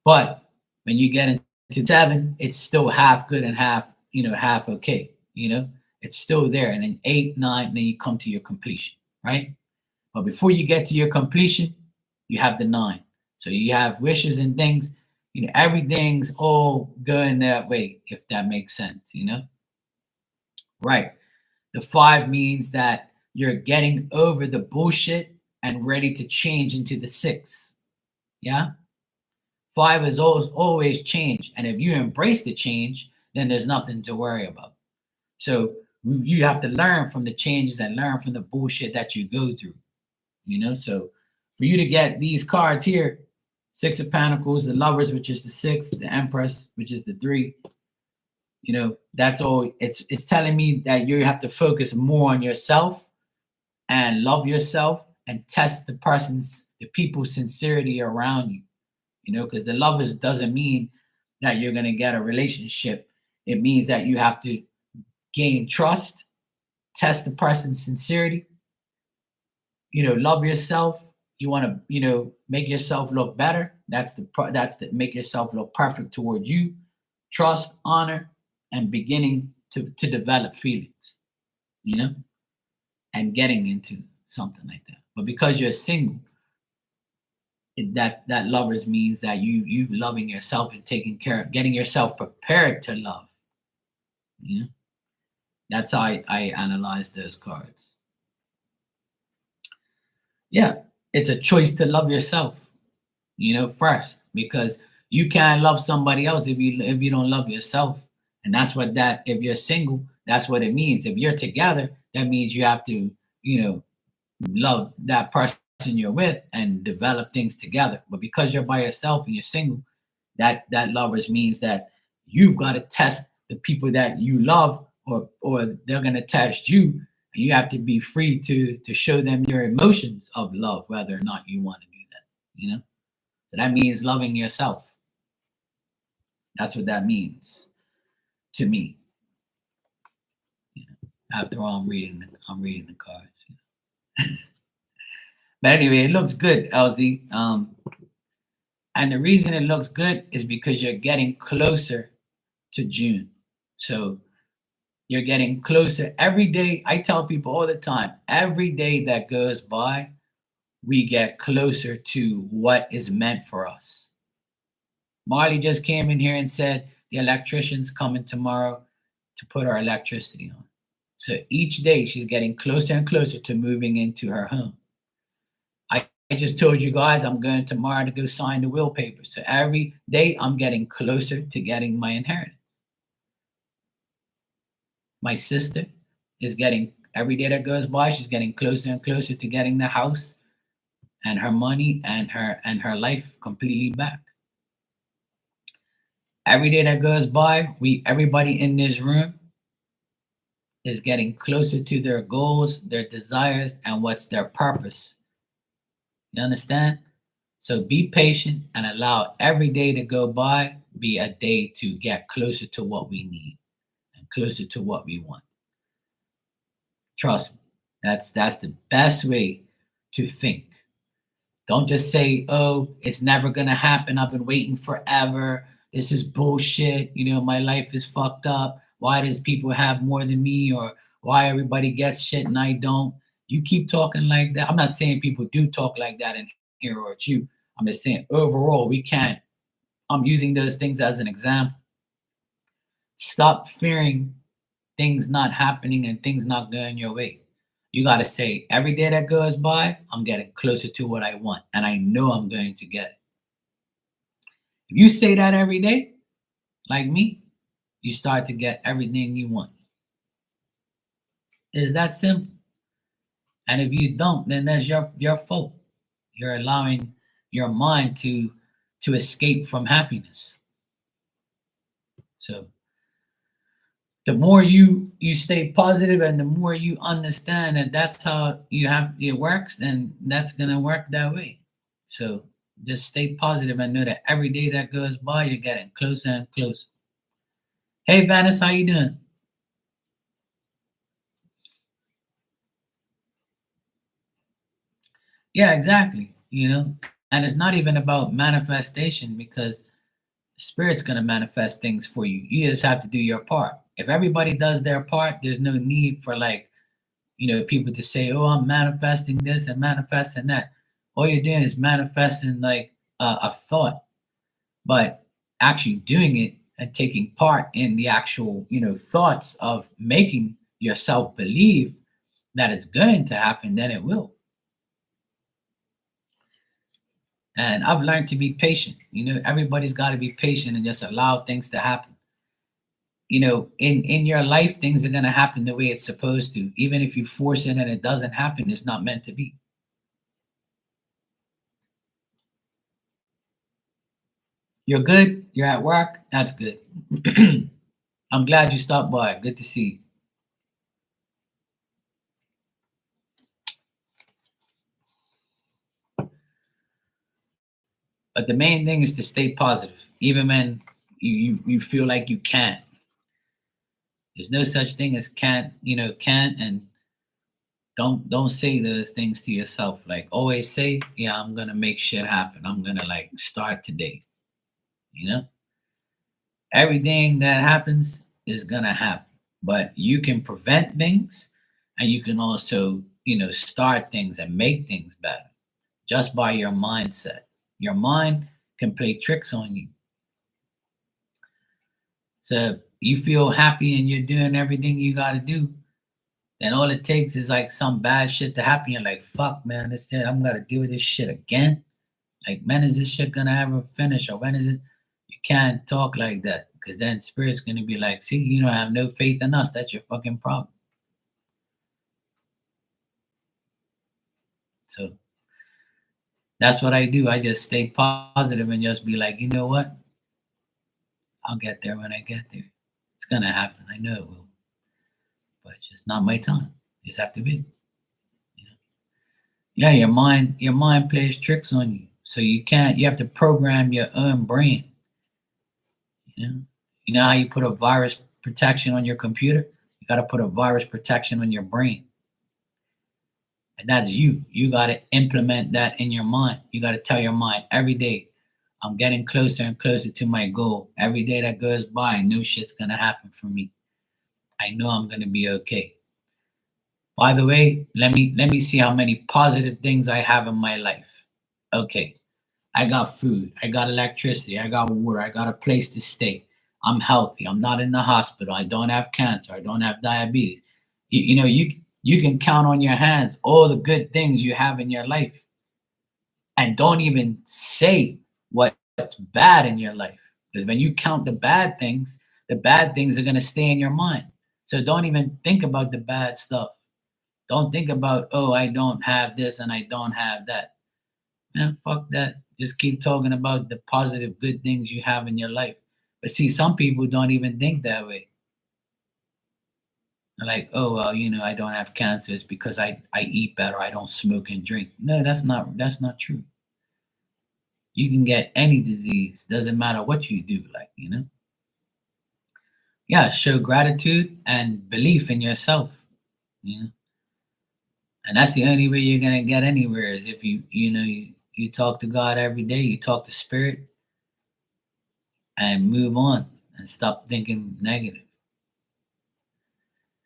But when you get into 7, it's still half good and half, half okay. It's still there. And then 8, 9, then you come to your completion, right? But before you get to your completion, you have the 9. So you have wishes and things, everything's all going that way, if that makes sense. Right. The 5 means that you're getting over the bullshit and ready to change into the 6. Yeah. 5 is always change. And if you embrace the change, then there's nothing to worry about. So you have to learn from the changes and learn from the bullshit that you go through. So for you to get these cards here, 6 of Pentacles, the Lovers, which is the 6, the Empress, which is the 3, that's all. It's telling me that you have to focus more on yourself and love yourself and test the people's sincerity around you. Because the Lovers doesn't mean that you're going to get a relationship. It means that you have to gain trust, test the person's sincerity, love yourself. You want to, make yourself look better. That's the make yourself look perfect towards you. Trust, honor, and beginning to develop feelings, and getting into something like that. But because you're single, that Lovers means that you loving yourself and taking care of, getting yourself prepared to love. That's how I analyze those cards. Yeah, it's a choice to love yourself, first, because you can't love somebody else if you don't love yourself. And that's what that if you're single, that's what it means. If you're together, that means you have to, love that person you're with and develop things together. But because you're by yourself and you're single, that Lovers means that you've got to test the people that you love, or they're going to test you, and you have to be free to show them your emotions of love, whether or not you want to do that. So that means loving yourself. That's what that means to me. After all, I'm reading the cards. But anyway, it looks good, LZ. And the reason it looks good is because you're getting closer to June. So you're getting closer every day. I tell people all the time, every day that goes by, we get closer to what is meant for us. Marley just came in here and said the electrician's coming tomorrow to put our electricity on. So each day she's getting closer and closer to moving into her home. I just told you guys I'm going tomorrow to go sign the will papers. So every day I'm getting closer to getting my inheritance. My sister is getting, every day that goes by, she's getting closer and closer to getting the house and her money and her life completely back. Every day that goes by, everybody in this room is getting closer to their goals, their desires, and what's their purpose. You understand? So be patient and allow every day to go by be a day to get closer to what we need and closer to what we want. Trust me, that's the best way to think. Don't just say, "Oh, it's never gonna happen. I've been waiting forever. This is bullshit. My life is fucked up. Why does people have more than me, or why everybody gets shit and I don't?" You keep talking like that. I'm not saying people do talk like that in here or at you. I'm just saying overall we can't. I'm using those things as an example. Stop fearing things not happening and things not going your way. You got to say, every day that goes by, I'm getting closer to what I want, and I know I'm going to get it. If you say that every day, like me, you start to get everything you want. It's that simple. And if you don't, then that's your fault. You're allowing your mind to escape from happiness. So the more you stay positive and the more you understand that that's how you have it works, then that's gonna work that way. So just stay positive and know that every day that goes by, you're getting closer and closer. Hey, Vanessa, how you doing? Yeah, exactly. And it's not even about manifestation because spirit's going to manifest things for you. You just have to do your part. If everybody does their part, there's no need for, like, people to say, "Oh, I'm manifesting this and manifesting that." All you're doing is manifesting, like, a thought, but actually doing it and taking part in the actual, thoughts of making yourself believe that it's going to happen, then it will. And I've learned to be patient. Everybody's got to be patient and just allow things to happen. In your life, things are going to happen the way it's supposed to. Even if you force it and it doesn't happen, it's not meant to be. You're good. You're at work. That's good. I'm glad you stopped by. Good to see you. But the main thing is to stay positive, even when you feel like you can't. There's no such thing as can't, and don't say those things to yourself. Like, always say, yeah, I'm gonna make shit happen. I'm gonna, like, start today. You know, everything that happens is gonna happen, but you can prevent things, and you can also, start things and make things better just by your mindset. Your mind can play tricks on you. So you feel happy and you're doing everything you got to do, then all it takes is, like, some bad shit to happen. You're like, fuck, man, this shit, I'm gonna deal with this shit again. Like, when is this shit gonna ever finish? Or when is it? You can't talk like that, because then spirit's gonna be like, see, you don't have no faith in us. That's your fucking problem. So that's what I do. I just stay positive and just be like, you know what? I'll get there when I get there. It's gonna happen. I know it will, but it's just not my time. You just have to be. You know? Yeah, your mind plays tricks on you. So you have to program your own brain. You know, how you put a virus protection on your computer? You got to put a virus protection on your brain. And that's you. You got to implement that in your mind. You got to tell your mind every day, I'm getting closer and closer to my goal. Every day that goes by, new shit's going to happen for me. I know I'm going to be okay. By the way, let me see how many positive things I have in my life. Okay. I got food, I got electricity, I got water, I got a place to stay. I'm healthy. I'm not in the hospital. I don't have cancer. I don't have diabetes. You can count on your hands all the good things you have in your life, and don't even say what's bad in your life. Because when you count the bad things are gonna stay in your mind. So don't even think about the bad stuff. Don't think about, oh, I don't have this and I don't have that. Man, fuck that. Just keep talking about the positive, good things you have in your life. But see, some people don't even think that way. They're like, oh, well, I don't have cancer. It's because I eat better. I don't smoke and drink. No, that's not true. You can get any disease. Doesn't matter what you do. Like. Yeah, show gratitude and belief in yourself. You know, and that's the only way you're gonna get anywhere is if you talk to God every day. You talk to spirit and move on and stop thinking negative.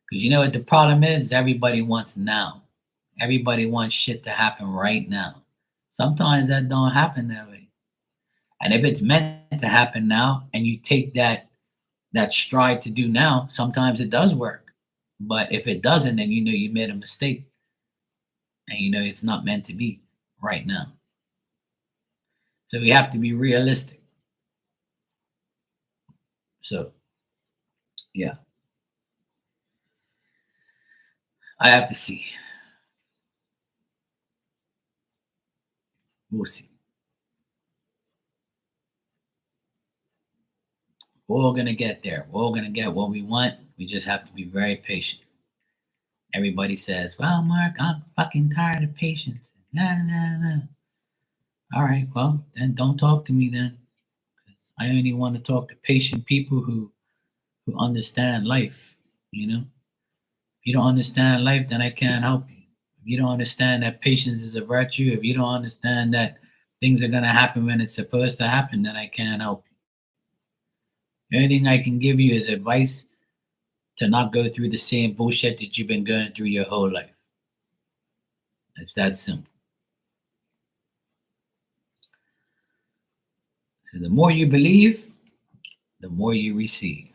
Because you know what the problem is? Everybody wants now. Everybody wants shit to happen right now. Sometimes that don't happen that way. And if it's meant to happen now and you take that that strive to do now, sometimes it does work. But if it doesn't, then you know you made a mistake and you know it's not meant to be right now. So we have to be realistic. So, yeah, I have to see. We'll see. We're all going to get there. We're all going to get what we want. We just have to be very patient. Everybody says, well, Mark, I'm fucking tired of patience. Nah, nah, nah. All right, well, then don't talk to me then. Because I only want to talk to patient people who understand life, you know? If you don't understand life, then I can't help you. If you don't understand that patience is a virtue, if you don't understand that things are going to happen when it's supposed to happen, then I can't help you. The only thing I can give you is advice to not go through the same bullshit that you've been going through your whole life. It's that simple. So the more you believe, the more you receive.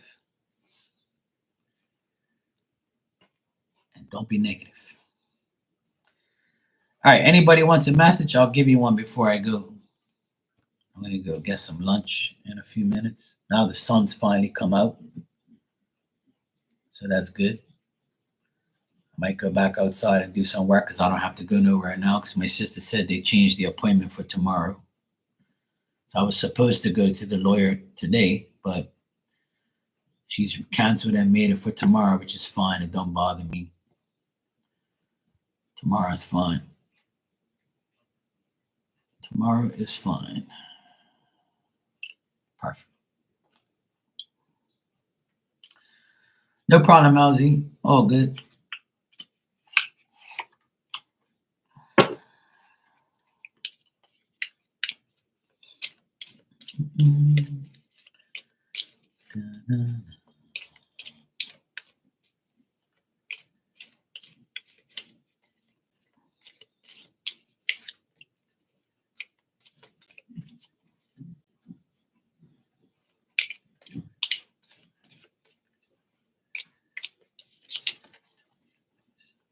And don't be negative. All right, anybody wants a message? I'll give you one before I go. I'm going to go get some lunch in a few minutes. Now the sun's finally come out. So that's good. I might go back outside and do some work because I don't have to go nowhere now because my sister said they changed the appointment for tomorrow. So I was supposed to go to the lawyer today, but she's canceled and made it for tomorrow, which is fine. It don't bother me. Tomorrow's fine. Tomorrow is fine. Perfect. No problem, LZ. All good.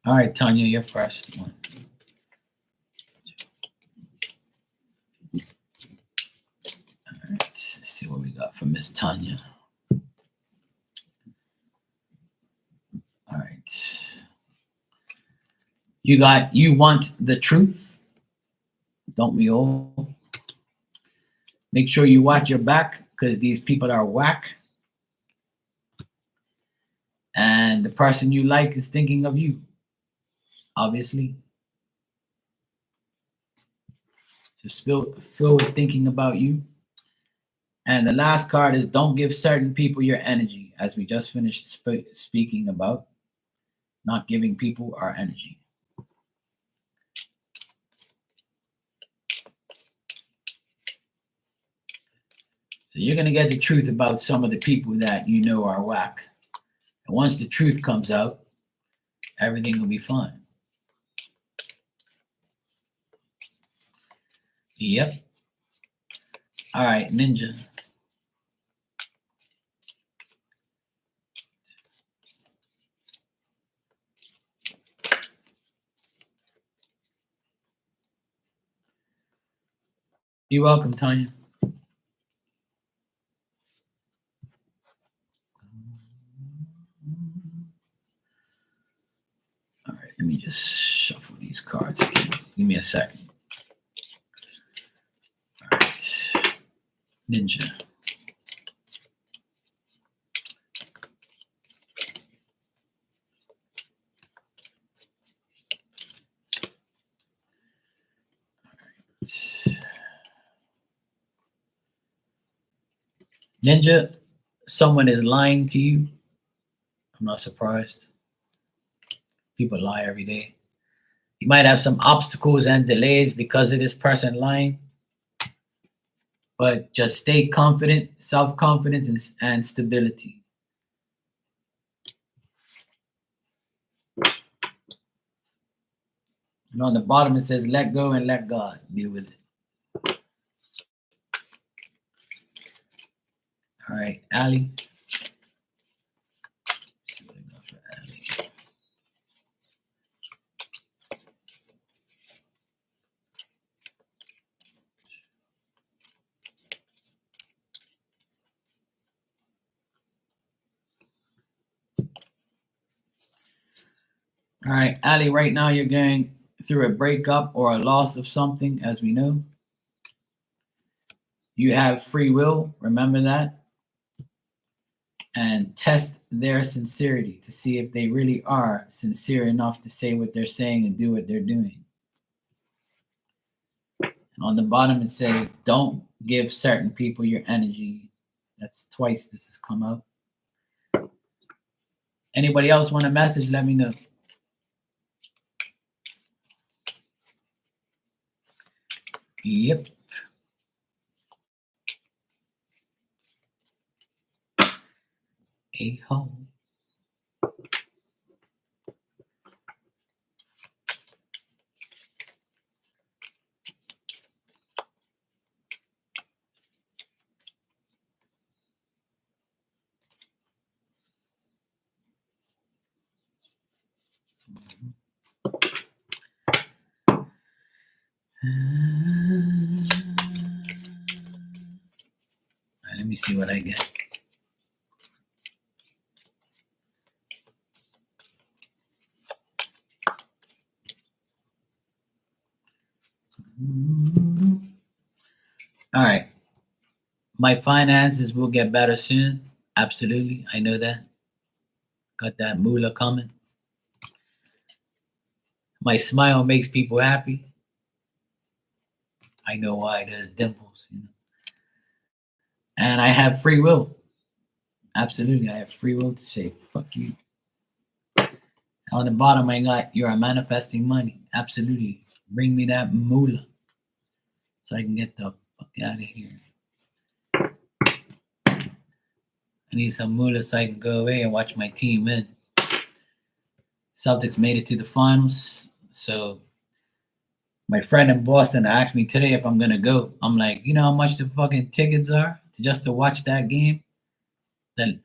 All right, Tanya, you're first one. All right, let's see what we got from Miss Tanya. All right. You want the truth, don't we all? Make sure you watch your back because these people are whack. And the person you like is thinking of you, obviously. So Phil is thinking about you. And the last card is don't give certain people your energy, as we just finished speaking about not giving people our energy. So you're going to get the truth about some of the people that you know are whack. And once the truth comes out, everything will be fine. Yep. All right, Ninja. You're welcome, Tanya. All right, let me just shuffle these cards again. Give me a second. All right, Ninja. Ninja, someone is lying to you. I'm not surprised. People lie every day. You might have some obstacles and delays because of this person lying. But just stay confident, self-confidence, and stability. And on the bottom it says, let go and let God deal with it. All right, Ali. All right, Ali, right now you're going through a breakup or a loss of something, as we know. You have free will, remember that, and test their sincerity to see if they really are sincere enough to say what they're saying and do what they're doing. And on the bottom, it says, don't give certain people your energy. That's twice this has come out. Anybody else want a message? Let me know. Yep. A hole. Let me see what I get. All right. My finances will get better soon. Absolutely. I know that. Got that moolah coming. My smile makes people happy. I know why. There's dimples. And I have free will. Absolutely. I have free will to say, fuck you. On the bottom, I got, you're manifesting money. Absolutely. Bring me that moolah so I can get the fuck out of here. I need some moolah so I can go away and watch my team win. Celtics made it to the finals. So my friend in Boston asked me today if I'm going to go. I'm like, you know how much the fucking tickets are just to watch that game? Then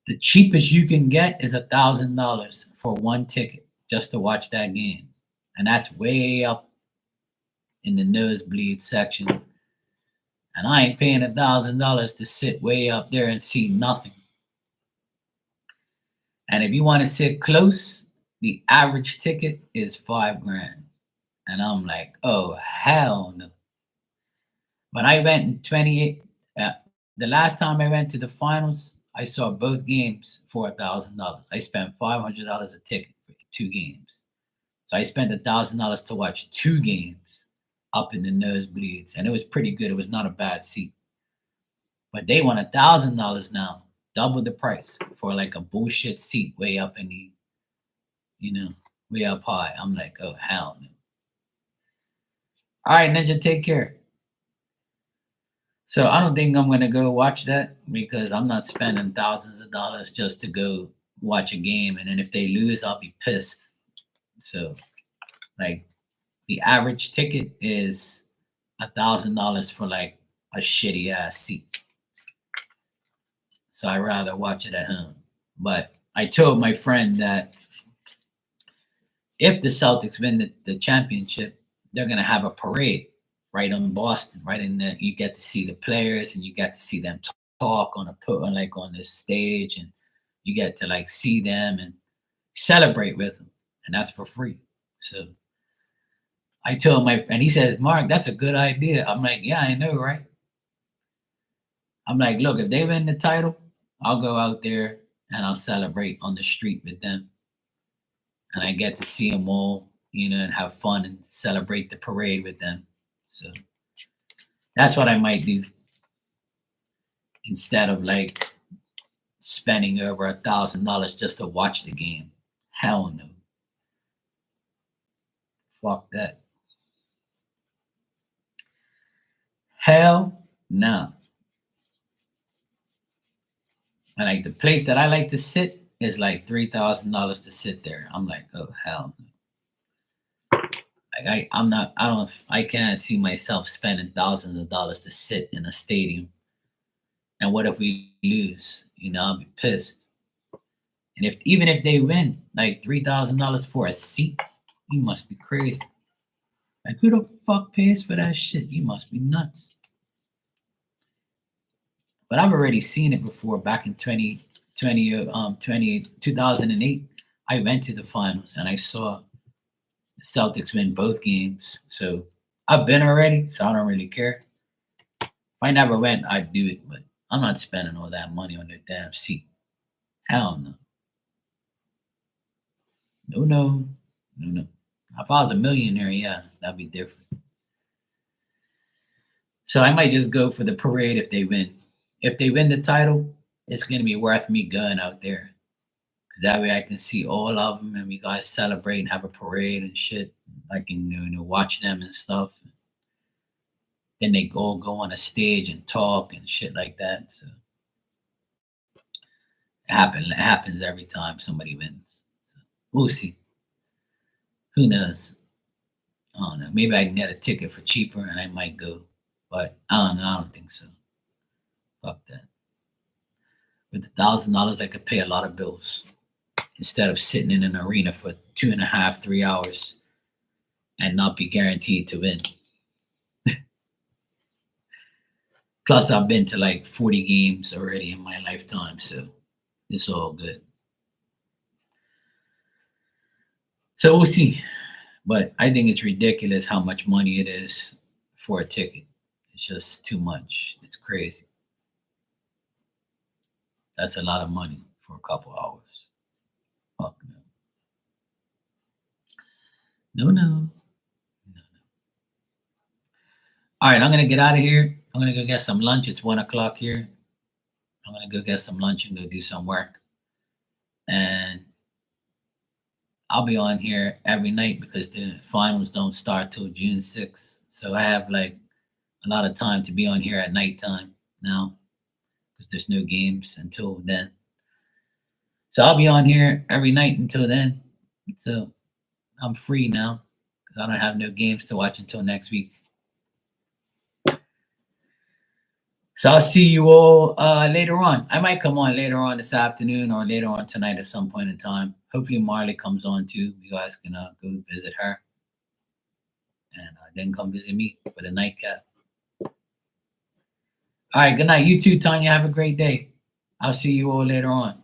the cheapest you can get is $1,000 for one ticket just to watch that game. And that's way up in the nosebleed section. And I ain't paying $1,000 to sit way up there and see nothing. And if you want to sit close, the average ticket is $5,000. And I'm like, oh, hell no. When I went in 28, the last time I went to the finals, I saw both games for $1,000. I spent $500 a ticket for 2 games. So I spent $1,000 to watch 2 games up in the nosebleeds. And it was pretty good. It was not a bad seat. But they want $1,000 now, double the price for like a bullshit seat way up in the, way up high. I'm like, oh, hell no. All right, Ninja, take care. So I don't think I'm gonna go watch that because I'm not spending thousands of dollars just to go watch a game, and then if they lose, I'll be pissed. So, like, the average ticket is $1,000 for like a shitty ass seat. So I'd rather watch it at home. But I told my friend that if the Celtics win the championship, they're gonna have a parade right in Boston, right in there. You get to see the players and you get to see them talk on this stage, and you get to like see them and celebrate with them, and that's for free. So I told and he says, Mark, that's a good idea. I'm like, yeah, I know, right? I'm like, look, if they win the title, I'll go out there and I'll celebrate on the street with them, and I get to see them all, and have fun and celebrate the parade with them. So that's what I might do instead of like spending over $1,000 just to watch the game. Hell no. Fuck that. Hell no. And like the place that I like to sit is like $3,000 to sit there. I'm like, oh hell no. Like I can't see myself spending thousands of dollars to sit in a stadium. And what if we lose? I'll be pissed. And even if they win, like $3,000 for a seat, you must be crazy. Like, who the fuck pays for that shit? You must be nuts. But I've already seen it before back in 2008 I went to the finals and I saw the Celtics win both games. So I've been already, so I don't really care. If I never went, I'd do it, but I'm not spending all that money on the damn seat. Hell no. No, no, no, no. If I was a millionaire, yeah, that'd be different. So I might just go for the parade if they win. If they win the title, it's gonna be worth me going out there. Cause that way I can see all of them and we guys celebrate and have a parade and shit. I can watch them and stuff. Then they go on a stage and talk and shit like that. So it happens every time somebody wins. So we'll see. Who knows? I don't know. Maybe I can get a ticket for cheaper and I might go. But I don't know. I don't think so. Fuck that. With $1,000, I could pay a lot of bills instead of sitting in an arena for 2.5, 3 hours and not be guaranteed to win. Plus, I've been to like 40 games already in my lifetime, so it's all good. So we'll see. But I think it's ridiculous how much money it is for a ticket. It's just too much. It's crazy. That's a lot of money for a couple hours. Fuck no. No, no. No, no. All right, I'm gonna get out of here. I'm gonna go get some lunch. It's 1 o'clock here. I'm gonna go get some lunch and go do some work. And I'll be on here every night because the finals don't start till June 6th. So I have like a lot of time to be on here at nighttime now because there's no games until then. So I'll be on here every night until then. So I'm free now because I don't have no games to watch until next week. So I'll see you all later on. I might come on later on this afternoon or later on tonight at some point in time. Hopefully Marley comes on too. You guys can go visit her and then come visit me for the nightcap. All right, good night. You too, Tanya. Have a great day. I'll see you all later on.